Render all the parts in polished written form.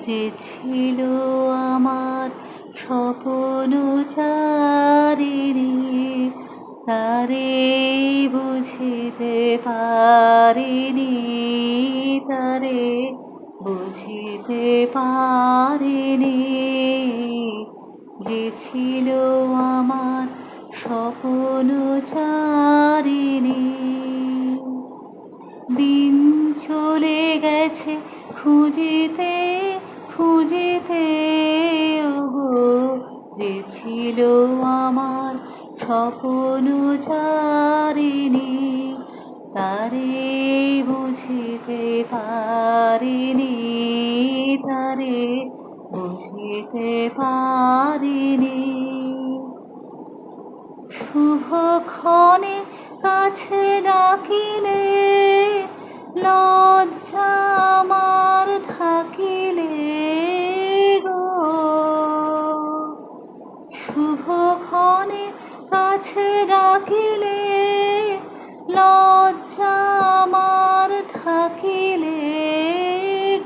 যে ছিল আমার স্বপ্নচারিণী, তারে বুঝিতে পারিনি, তারে বুঝিতে পারিনি। যে ছিল আমার স্বপ্নচারিণী। দিন চলে গেছে খুঁজিতে খুঁজিতে, ওগো যে ছিল আমার স্বপ্নচারিণী, তারে বুঝিতে পারিনি, তারে বুঝিতে পারিনি। শুভক্ষণে কাছে ডাকিলে, লজ্জা আমার ঢাকিলে গো। শুভক্ষণে কাছে ডাকিলে, লজ্জা আমার ঢাকিলে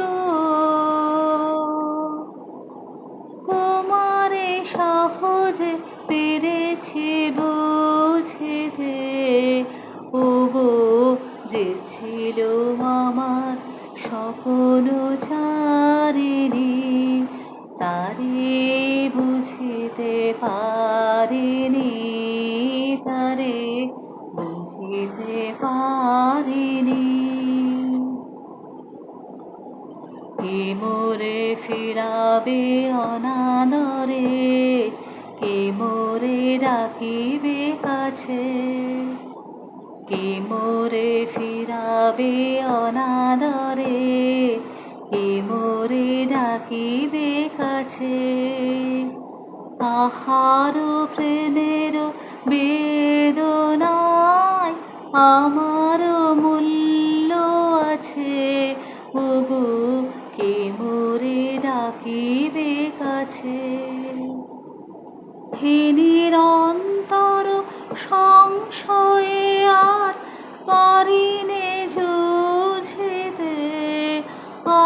গো। তোমারে সহজে পেরেছি বুঝিতে, ওগো যে ছিল আমার স্বপ্নচারিণী, তারে বুঝিতে পারিনি, তারে বুঝিতে পারিনি। কে মোরে ফিরাবে অনাদরে, কে মোরে ডাকিবে কাছে, কে মোরে ফিরাবে অনাদরে, কে মোরে ডাকিবে কাছে। আহার প্রেমের বেদনায় আমার মূল্য আছে, ওগো কে মোরে ডাকিবে কাছে। হে নিরন্তর সংশয়ে আর পারিনে যুঝিতে,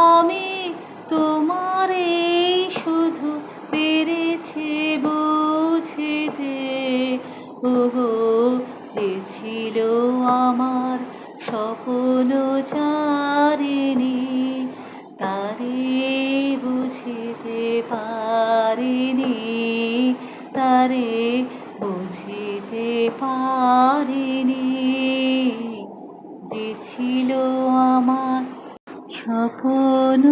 আমি তোমারে শুধু পেরেছি বুঝিতে, ওগো যে ছিল আমার স্বপ্নচারিণী, তারে বুঝিতে পারিনি, তারে বুঝিতে পারিনি। যে ছিল আমার স্বপ্নচারিণী।